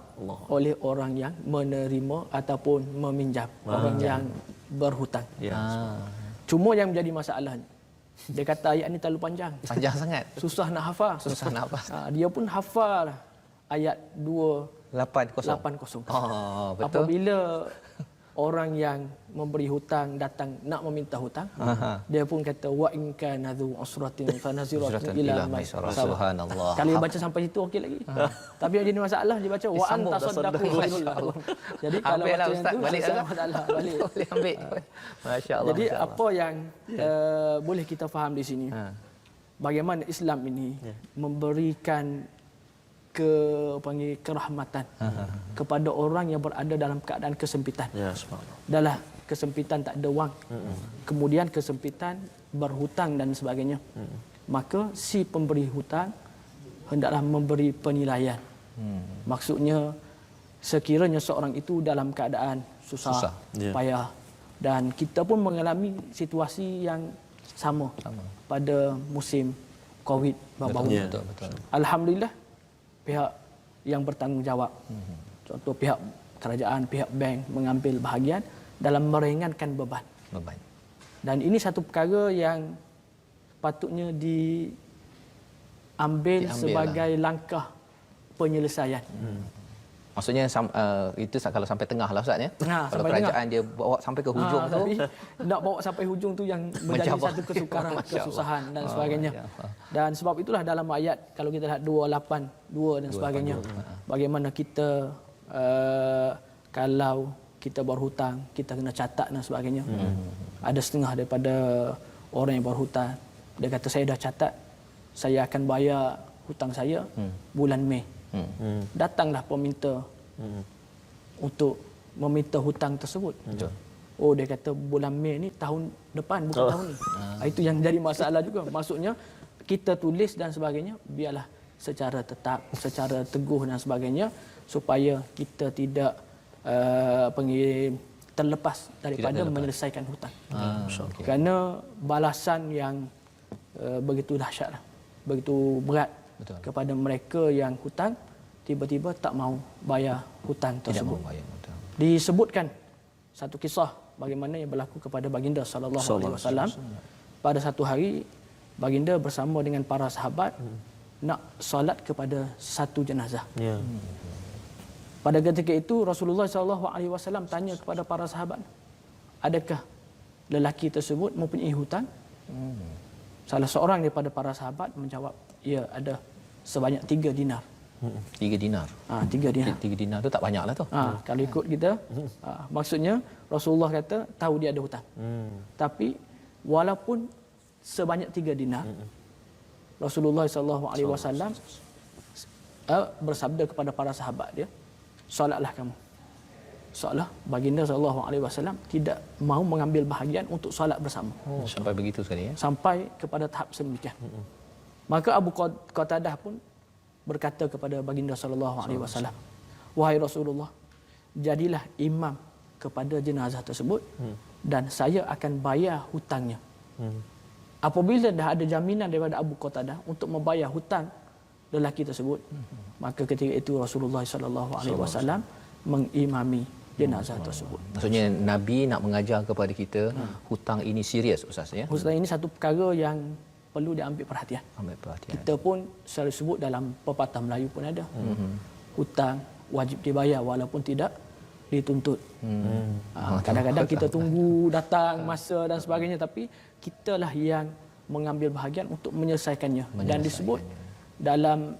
oleh orang yang menerima ataupun meminjam, orang yang berhutang. Cuma yang menjadi masalah, dia kata ayat ni terlalu panjang sangat, susah nak hafal. Dia pun hafal ayat 280. Betul. Apabila orang yang memberi hutang datang nak meminta hutang, dia pun kata wa in kana dzu usratin fa naziratun ila maisarah. Subhanallah. Kalau dia baca sampai situ okey lagi. Tapi yang jadi masalah dia baca wa anta saddaqu khairul lakum. Jadi kalau baca yang tu balik masalah balik. Boleh ambil. Masya-Allah. Jadi apa yang boleh kita faham di sini? Bagaimana Islam ini memberikan kerahmatan kepada orang yang berada dalam keadaan kesempitan. Ya, subhanallah. Dalam kesempitan tak ada wang. Kemudian kesempitan berhutang dan sebagainya. Maka si pemberi hutang hendaklah memberi penilaian. Maksudnya sekiranya seorang itu dalam keadaan susah. Payah, dan kita pun mengalami situasi yang sama. Pada musim Covid baru. Betul. Alhamdulillah pihak yang bertanggungjawab, contoh pihak kerajaan, pihak bank mengambil bahagian dalam meringankan beban. Dan ini satu perkara yang patutnya diambil sebagai langkah penyelesaian. Maksudnya itu kalau sampai tengah lah Ustaz ya. Kalau kerajaan dia bawa sampai ke hujung tu, tapi nak bawa sampai hujung tu yang menjadi satu kesukaran, kesusahan dan sebagainya. Dan sebab itulah dalam ayat kalau kita lihat 282 dan sebagainya, bagaimana kita kalau kita berhutang, kita kena catat dan sebagainya. Ada setengah daripada orang yang berhutang, dia kata saya dah catat, saya akan bayar hutang saya bulan Mei. Datanglah peminta untuk meminta hutang tersebut. Oh, dia kata bulan Mei ni tahun depan, bukan tahun ni. Itu yang jadi masalah juga. Maksudnya kita tulis dan sebagainya biarlah secara tetap, secara teguh dan sebagainya, supaya kita tidak terlepas daripada menyelesaikan hutang. Kerana balasan yang begitu dahsyat, begitu berat kepada mereka yang hutang tiba-tiba tak mau bayar hutang tersebut. Disebutkan satu kisah bagaimana yang berlaku kepada baginda sallallahu alaihi wasallam. Pada satu hari baginda bersama dengan para sahabat nak solat kepada satu jenazah. Pada ketika itu Rasulullah sallallahu alaihi wasallam tanya kepada para sahabat, adakah lelaki tersebut mempunyai hutang? Salah seorang daripada para sahabat menjawab, ya, ada sebanyak 3 dinar. 3 dinar. 3 dinar. 3 dinar tu tak banyaklah tu. Kalau ikut kita, maksudnya Rasulullah kata tahu dia ada hutang. Tapi walaupun sebanyak 3 dinar, Rasulullah sallallahu alaihi wasallam bersabda kepada para sahabat dia, solatlah kamu. Seolah baginda sallallahu alaihi wasallam tidak mahu mengambil bahagian untuk solat bersama. Sampai begitu sekali ya. Sampai kepada tahap sedemikian. Maka Abu Qatadah pun berkata kepada baginda sallallahu alaihi wasallam, wahai Rasulullah, jadilah imam kepada jenazah tersebut dan saya akan bayar hutangnya. Apabila dah ada jaminan daripada Abu Qatadah untuk membayar hutang lelaki tersebut, maka ketika itu Rasulullah sallallahu alaihi wasallam mengimami jenazah tersebut. Maksudnya Nabi nak mengajar kepada kita hutang ini serius Ustaz ya. Hutang ini satu perkara yang perlu diambil perhatian. Kita pun selalu sebut dalam pepatah Melayu pun ada. Hutang wajib dibayar walaupun tidak dituntut. Kadang-kadang kita tunggu datang masa dan sebagainya, tapi kitalah yang mengambil bahagian untuk menyelesaikannya. Dan disebut dalam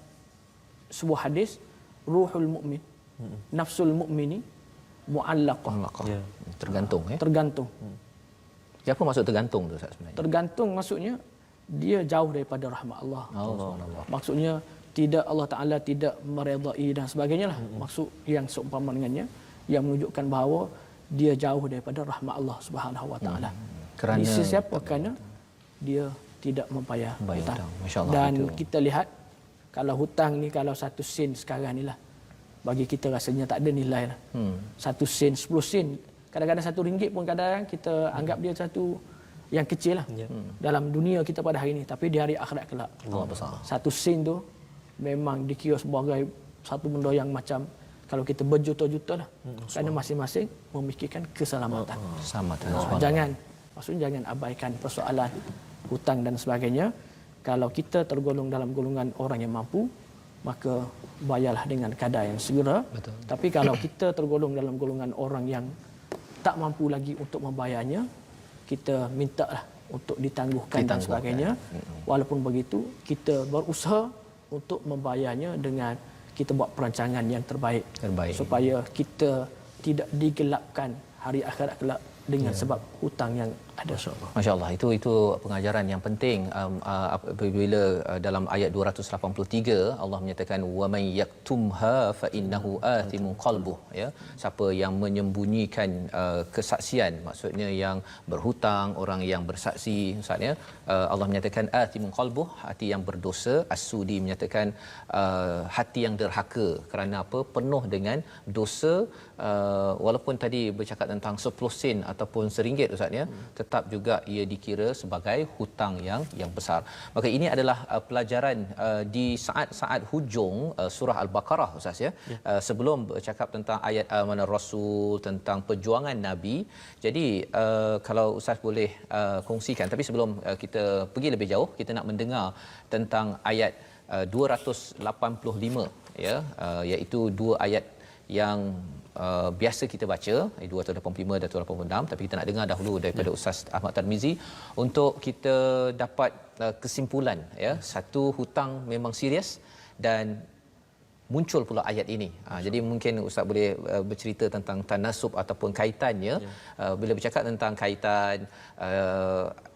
sebuah hadis, ruhul mukmin, nafsul mukmini muallaqah. Tergantung ya. Tergantung. Apa maksud tergantung tu Ustaz sebenarnya? Tergantung maksudnya dia jauh daripada rahmat Allah. Maksudnya tidak, Allah Taala tidak meredai dan sebagainya lah. Maksud yang seumpama dengannya yang menunjukkan bahawa dia jauh daripada rahmat Allah Subhanahu Wa Taala. Kerana siapa? Kerana dia tidak membayar hutang. Dan kita lihat kalau hutang ni, kalau 1 sen sekarang ni lah, bagi kita rasanya tak ada nilai lah. 1 sen, 10 sen, kadang-kadang RM1 pun kadang kita anggap dia satu yang kecil lah dalam dunia kita pada hari ini. Tapi di hari akhirat kelak, besar. 1 sen tu memang dikira sebagai satu benda yang macam kalau kita berjuta-juta lah. Kerana masing-masing memikirkan keselamatan. Maksudnya jangan abaikan persoalan hutang dan sebagainya. Kalau kita tergolong dalam golongan orang yang mampu, maka bayarlah dengan kadar yang segera. Tapi kalau kita tergolong dalam golongan orang yang tak mampu lagi untuk membayarnya, kita mintalah untuk ditangguhkan dan sebagainya. Walaupun begitu, kita berusaha untuk membayarnya dengan kita buat perancangan yang terbaik. Supaya kita tidak digelapkan hari akhirat kelak dengan sebab hutang yang ada. Masya-Allah, itu pengajaran yang penting apabila dalam ayat 283 Allah menyatakan wa may yaktumha fa innahu athimun qalbuh, ya, siapa yang menyembunyikan kesaksian, maksudnya yang berhutang, orang yang bersaksi, maksudnya Allah menyatakan athimun qalbuh, hati yang berdosa. As-Sudi menyatakan hati yang derhaka, kerana apa? Penuh dengan dosa. Walaupun tadi bercakap tentang 10 sen ataupun RM1 ustaz, ya, tetap juga ia dikira sebagai hutang yang besar. Maka ini adalah pelajaran di saat-saat hujung surah Al-Baqarah ustaz, ya. Sebelum bercakap tentang ayat amanah Rasul, tentang perjuangan Nabi. Jadi kalau ustaz boleh kongsikan, tapi sebelum kita pergi lebih jauh, kita nak mendengar tentang ayat 285, ya, iaitu dua ayat yang biasa kita baca, 285 dan 286, tapi kita nak dengar dahulu daripada Ustaz Ahmad Tarmizi untuk kita dapat kesimpulan, ya. Satu, hutang memang serius dan muncul pula ayat ini. Jadi mungkin Ustaz boleh bercerita tentang tanasub ataupun kaitannya. Bila bercakap tentang kaitan,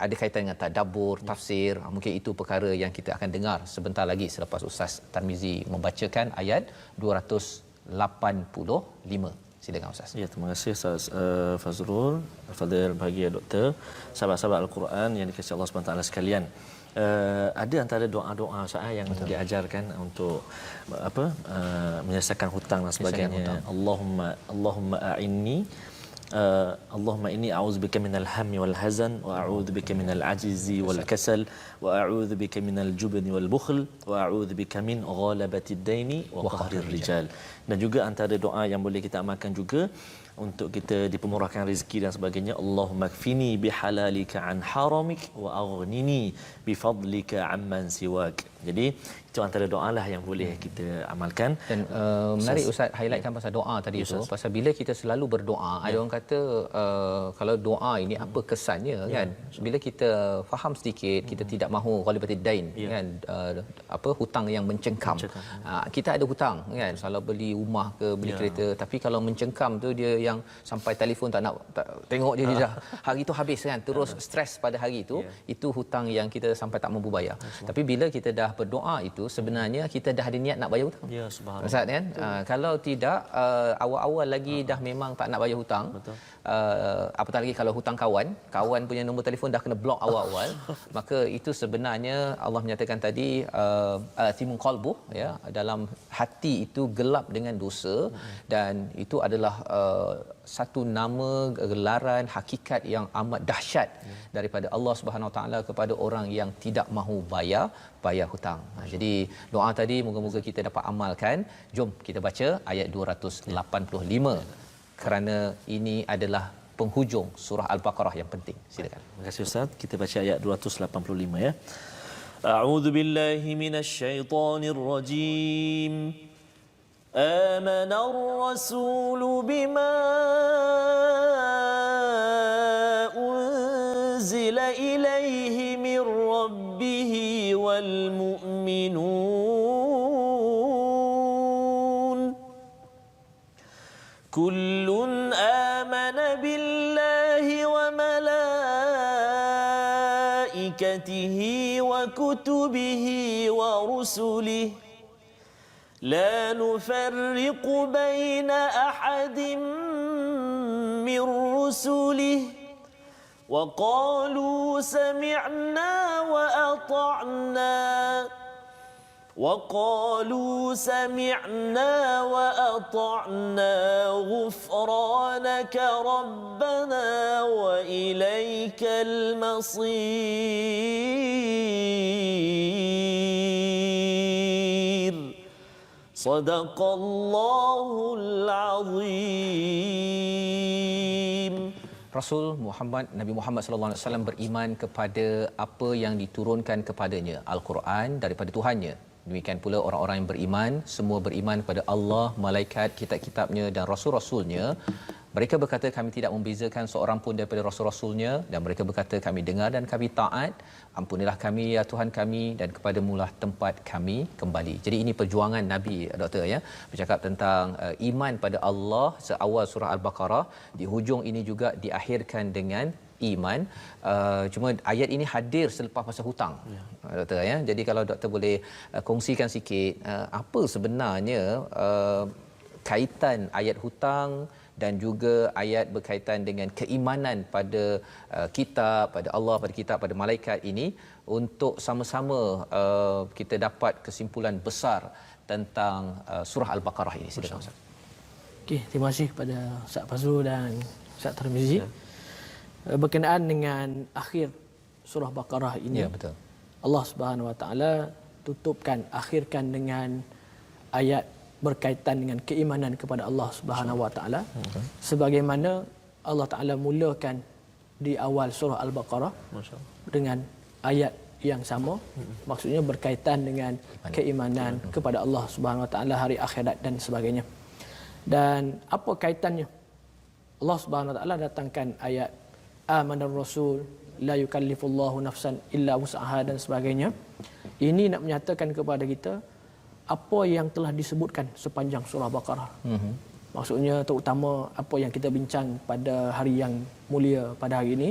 ada kaitan dengan tadabbur, tafsir, mungkin itu perkara yang kita akan dengar sebentar lagi selepas Ustaz Tarmizi membacakan ayat 285. Silakan Ustaz. Ya, terima kasih Ustaz Fazrul, Fadil bagi Doktor, sahabat-sahabat Al-Quran yang dikasihi Allah SWT sekalian. Ada antara doa-doa Ustaz yang diajarkan untuk menyelesaikan hutang dan sebagainya. Allahumma a'inni Allahumma inni a'udzubika minal hammi wal hazan wa a'udzubika minal ajzi wal kasal wa a'udzubika minal jubni wal bukhl wa a'udzubika min ghalabatid daini wa qahrir rijal. Dan juga antara doa yang boleh kita amalkan juga untuk kita dipermurahkan rezeki dan sebagainya, Allahumma kfini bihalalika an haramik wa aghnini bifadlika amman siwak. Jadi itu antara doalah yang boleh kita amalkan. Dan menarik Ustaz highlightkan pasal doa tadi tu, pasal bila kita selalu berdoa, ada orang kata kalau doa ini apa kesannya, kan? Bila kita faham sedikit, kita tidak mahu ghalibatid dain, kan, hutang yang mencengkam. Kita ada hutang, kan, kalau beli rumah ke beli kereta, tapi kalau mencengkam tu dia yang sampai telefon tak tengok dia dah hari tu habis, kan, terus stres pada hari itu hutang yang kita sampai tak mampu bayar. Tapi bila kita dah berdoa itu, sebenarnya kita dah ada niat nak bayar hutang. Ya, subhanallah. Ustaz, kan? Kalau tidak awal-awal lagi dah memang tak nak bayar hutang. Apatah lagi kalau hutang kawan punya nombor telefon dah kena block awal-awal, maka itu sebenarnya Allah menyatakan tadi timun qalbuh, ya, dalam hati itu gelap dengan dosa, dan itu adalah satu nama gelaran hakikat yang amat dahsyat daripada Allah Subhanahu Wa Taala kepada orang yang tidak mahu bayar hutang. Jadi doa tadi moga-moga kita dapat amalkan. Jom kita baca ayat 285 kerana ini adalah penghujung surah Al-Baqarah yang penting. Silakan. Terima kasih Ustaz. Kita baca ayat 285, ya. A'udzu billahi minasy syaithanir rajim. آمن الرسول بما أنزل إليه من ربه والمؤمنون كل آمن بالله وملائكته وكتبه ورسله لا نفرق بين أحد من رسله وقالوا سمعنا وأطعنا غفرانك ربنا وإليك المصير صدق الله العظيم. Rasul Muhammad, Nabi Muhammad sallallahu alaihi wasallam beriman kepada apa yang diturunkan kepadanya, Al-Quran daripada Tuhannya. Demikian pula orang-orang yang beriman, semua beriman kepada Allah, malaikat, kitab-kitabnya dan rasul-rasulnya. Mereka berkata kami tidak membezakan seorang pun daripada rasul-rasulnya, dan mereka berkata kami dengar dan kami taat. Ampunilah kami ya Tuhan kami, dan kepadamu-lah tempat kami kembali. Jadi ini perjuangan Nabi, Doktor, ya, bercakap tentang iman pada Allah seawal surah Al-Baqarah. Di hujung ini juga diakhirkan dengan iman. Cuma ayat ini hadir selepas masa hutang, Doktor, ya. Jadi kalau Doktor boleh kongsikan sikit apa sebenarnya kaitan ayat hutang dan juga ayat berkaitan dengan keimanan pada kitab, pada Allah, pada kitab, pada malaikat ini, untuk sama-sama kita dapat kesimpulan besar tentang surah Al-Baqarah ini. Silakan Ustaz. Okey, terima kasih pada Ustaz Fazrul dan Ustaz Tarmizi. Berkenaan dengan akhir surah Baqarah ini, Ya, betul. Allah Subhanahu Wa Taala akhirkan dengan ayat berkaitan dengan keimanan kepada Allah Subhanahu Wa Taala, sebagaimana Allah Taala mulakan di awal surah Al-Baqarah dengan ayat yang sama, maksudnya berkaitan dengan keimanan kepada Allah Subhanahu Wa Taala, hari akhirat dan sebagainya. Dan apa kaitannya? Allah Subhanahu Wa Taala datangkan ayat amanar rasul la yukallifullahu nafsan illa wus'aha dan sebagainya. Ini nak menyatakan kepada kita apa yang telah disebutkan sepanjang surah Baqarah. Maksudnya terutama apa yang kita bincang pada hari yang mulia pada hari ini,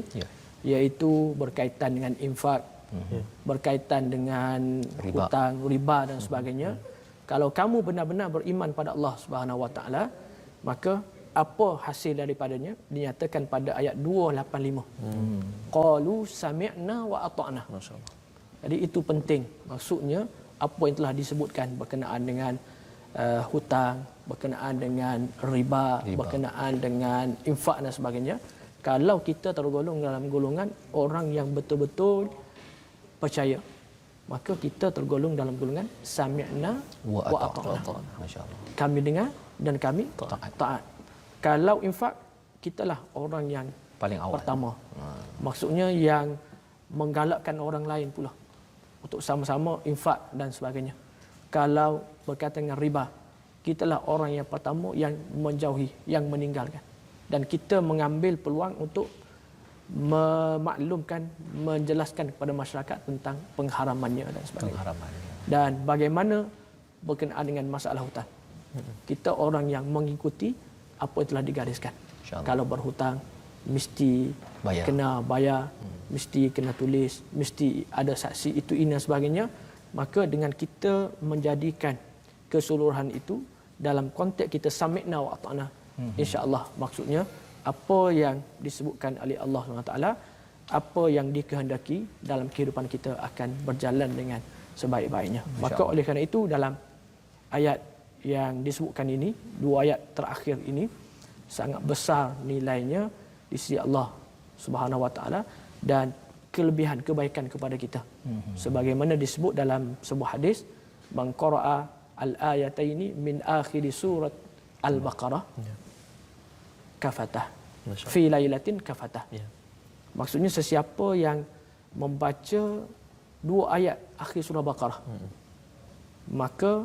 iaitu berkaitan dengan infak, berkaitan dengan hutang, riba dan sebagainya. Kalau kamu benar-benar beriman pada Allah Subhanahu Wa Taala, maka apa hasil daripadanya dinyatakan pada ayat 285. Qalu sami'na wa ata'na. Masyaallah. Jadi itu penting. Maksudnya apa yang telah disebutkan berkenaan dengan hutang, berkenaan dengan riba, berkenaan dengan infak dan sebagainya, kalau kita tergolong dalam golongan orang yang betul-betul percaya, maka kita tergolong dalam golongan sami'na wa ata'na. Masya-Allah. Kami dengar dan kami taat. Kalau infak, kitalah orang yang paling awal pertama. Maksudnya yang menggalakkan orang lain pula untuk sama-sama infak dan sebagainya. Kalau berkaitan dengan riba, kitalah orang yang pertama yang menjauhi, yang meninggalkan. Dan kita mengambil peluang untuk memaklumkan, menjelaskan kepada masyarakat tentang pengharamannya dan sebagainya. Dan bagaimana berkenaan dengan masalah hutang. Kita orang yang mengikuti apa yang telah digariskan. Kalau berhutang, mesti kena bayar, mesti kena tulis, mesti ada saksi, itu ini dan sebagainya. Maka dengan kita menjadikan keseluruhan itu dalam konteks kita sami'na wa ata'na, insya-Allah, maksudnya apa yang disebutkan oleh Allah SWT, apa yang dikehendaki dalam kehidupan kita akan berjalan dengan sebaik-baiknya. Maka oleh kerana itu dalam ayat yang disebutkan ini, dua ayat terakhir ini sangat besar nilainya di sisi Allah Subhanahu Wa Taala dan kelebihan kebaikan kepada kita. Sebagaimana disebut dalam sebuah hadis, man qara'a al-ayataini min akhir surat Al-Baqarah kafatah fi lailatin kafatah. Maksudnya sesiapa yang membaca dua ayat akhir surah Baqarah, maka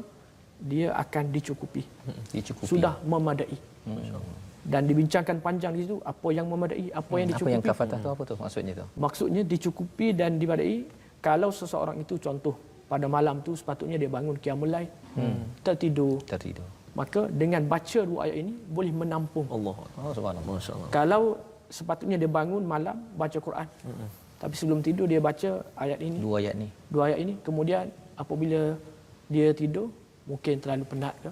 dia akan dicukupi. Sudah memadai. Dan dibincangkan panjang di situ apa yang memadai, apa yang dicukupi. Apa yang kafatah tu apa tu maksudnya tu? Maksudnya dicukupi dan dimadai. Kalau seseorang itu contoh pada malam tu sepatutnya dia bangun qiyamul lail, tertidur. Maka dengan baca dua ayat ini boleh menampung. Allah. Subhanallah. Masya-Allah. Kalau sepatutnya dia bangun malam baca Quran, tapi sebelum tidur dia baca ayat ini. Dua ayat ini. Kemudian apabila dia tidur, mungkin terlalu penat ke,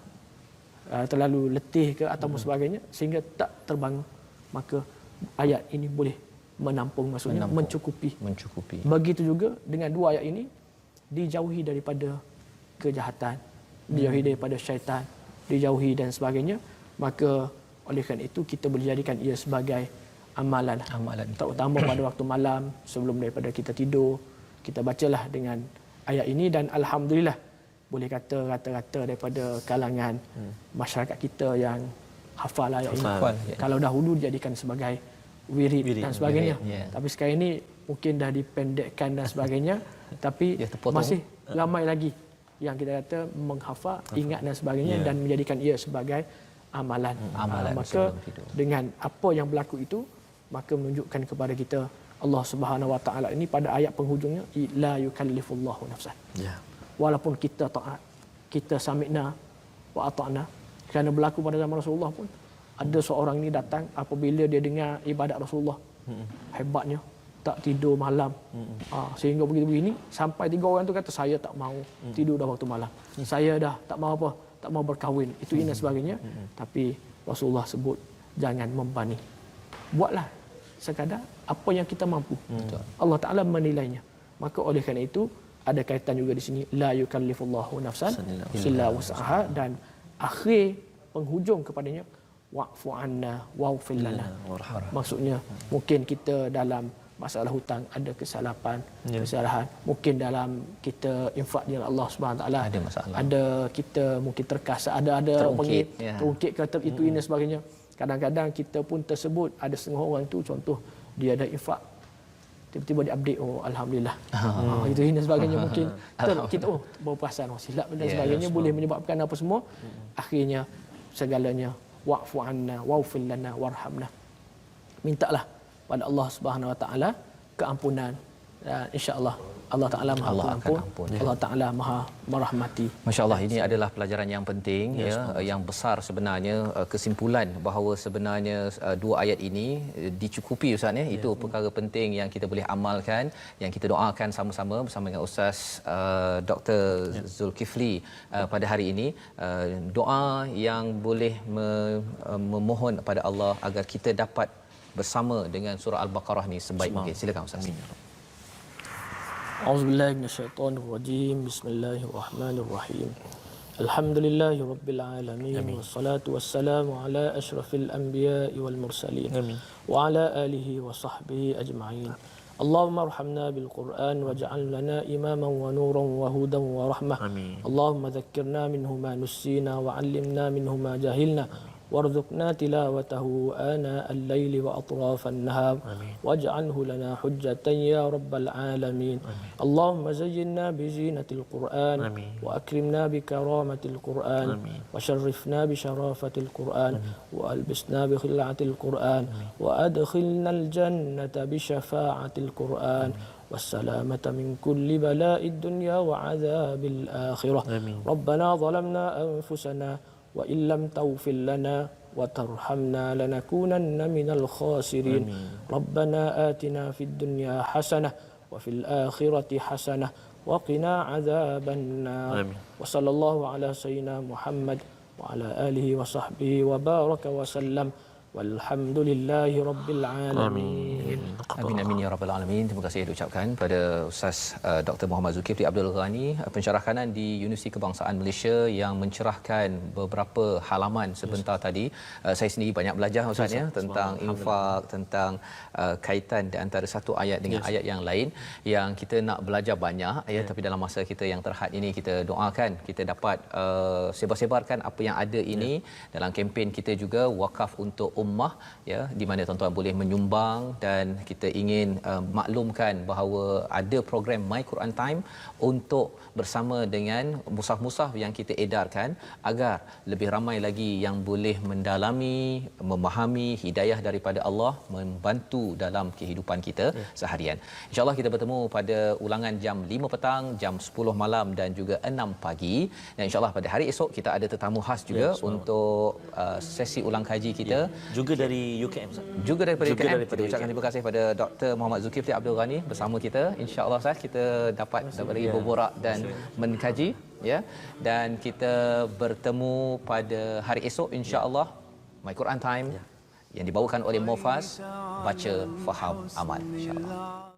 terlalu letih ke atau sebagainya, sehingga tak terbangun, maka ayat ini boleh menampung, maksudnya mencukupi. Begitu juga dengan dua ayat ini, dijauhi daripada kejahatan, dijauhi daripada syaitan, dijauhi dan sebagainya. Maka oleh kerana itu kita boleh jadikan ia sebagai amalan. Terutama pada waktu malam sebelum daripada kita tidur, kita bacalah dengan ayat ini. Dan alhamdulillah boleh kata rata-rata daripada kalangan masyarakat kita yang hafal ayat ini. Kalau dahulu dijadikan sebagai wirid dan sebagainya. Tapi sekarang ini mungkin dah dipendekkan dan sebagainya. Tapi masih ramai lagi yang kita kata menghafal, ingat dan sebagainya, dan menjadikan ia sebagai amalan. Amalan Maka sebelum tidur. dengan apa yang berlaku itu, maka menunjukkan kepada kita Allah Subhanahu Wa Taala ini pada ayat penghujungnya, la yukallifullahu nafsan. Ya. Walaupun kita taat, kita sami'na wa ata'na. Kerana berlaku pada zaman Rasulullah pun, ada seorang ni datang apabila dia dengar ibadat Rasulullah. Hebatnya, tak tidur malam. Sehingga begini-begini, sampai 3 orang tu kata, saya tak mau tidur dah waktu malam. Saya dah tak mau apa, tak mau berkahwin. Itu ini sebagainya. Tapi Rasulullah sebut, jangan membani. Buatlah sekadar apa yang kita mampu. Allah Ta'ala menilainya. Maka oleh kerana itu, ada kaitan juga di sini, la yukallifullahu nafsan illa wus'aha, dan akhir penghujung kepadanya, wa'fu anna wa'fil lana. Maksudnya mungkin kita dalam masalah hutang ada kesalahan, mungkin dalam kita infak dengan Allah Subhanahu taala ada masalah, ada kita mungkin terkasar, ada terungkit, terungkit ke itu ini sebagainya. Kadang-kadang kita pun tersebut, ada setengah orang tu contoh dia ada infak, tiba-tiba dia update, oh alhamdulillah, itu ini sebagainya. Mungkin kita baru perasan silap dan sebagainya, boleh menyebabkan apa semua. Akhirnya segalanya, wa'fu anna wa'fil lana warhamna. Mintalah pada Allah Subhanahu Wa Taala keampunan, dan insya-Allah Allah Taala Maha Pengampun, Allah Taala Maha merahmati. Masya-Allah, ini adalah pelajaran yang penting, yang besar sebenarnya. Kesimpulan bahawa sebenarnya 2 ayat ini dicukupi Ustaz ya. Itu perkara penting yang kita boleh amalkan, yang kita doakan sama-sama bersama dengan Ustaz Dr. Zulkifli pada hari ini. Doa yang boleh memohon kepada Allah agar kita dapat bersama dengan surah Al-Baqarah ni sebaik mungkin. Silakan Ustaz. A'udzubillahi minasyaitonirrajim. Bismillahirrahmanirrahim. Alhamdulillahi rabbil alamin, wassalatu wassalamu ala asyrafil anbiya'i wal mursalin, wa ala alihi wa sahbihi ajma'in. Allahumma arhamna bil Qur'an waj'al lana imaman wa nuran wa hudan wa rahmah. Allahumma dhakkirna minhu ma nussina wa 'allimna minhu ma jahilna. وارزقنا تلاوته آناء الليل وأطراف النهار واجعله لنا حجة يا رب العالمين. اللهم زينا بزينة القرآن وأكرمنا بكرامة القرآن وشرفنا بشرافة القرآن وألبسنا بخلعة القرآن وأدخلنا الجنة بشفاعة القرآن والسلامة من كل بلاء الدنيا وعذاب الآخرة. ربنا ظلمنا أنفسنا وإن لم تغفر لنا وترحمنا لنكونن من الخاسرين. ربنا آتنا في الدنيا حسنة وفي الآخرة حسنة وقنا عذاب النار. وصلى الله على سيدنا محمد وعلى آله وصحبه وبارك وسلم. Walhamdulillahi rabbil alamin. Amin amin ya rabbal alamin. Terima kasih diucapkan pada Ustaz Dr. Muhammad Zulkifli Abdul Ghani, pensyarah kanan di Universiti Kebangsaan Malaysia, yang mencerahkan beberapa halaman sebentar tadi. Saya sendiri banyak belajar Ustaz ya, tentang infak, tentang kaitan di antara satu ayat dengan ayat yang lain, yang kita nak belajar banyak ya, tapi dalam masa kita yang terhad ini, kita doakan kita dapat sebar-sebarkan apa yang ada ini dalam kempen kita juga, wakaf untuk ummah ya, di mana tuan-tuan boleh menyumbang, dan kita ingin maklumkan bahawa ada program My Quran Time untuk bersama dengan musaf-musaf yang kita edarkan, agar lebih ramai lagi yang boleh mendalami, memahami hidayah daripada Allah, membantu dalam kehidupan kita seharian. InsyaAllah kita bertemu pada ulangan jam 5 petang, jam 10 malam dan juga 6 pagi. Dan insyaAllah pada hari esok kita ada tetamu khas juga untuk sesi ulang kaji kita. Juga dari UKM. Juga daripada UKM. Daripada kita ucapkan terima kasih pada Dr. Muhammad Zulkifli Abdul Ghani bersama kita. InsyaAllah Ustaz, kita dapat lagi berborak dan mengkaji ya. Dan kita bertemu pada hari esok insya-Allah, My Quran Time yang dibawakan oleh Mofas, baca, faham, amal insya-Allah.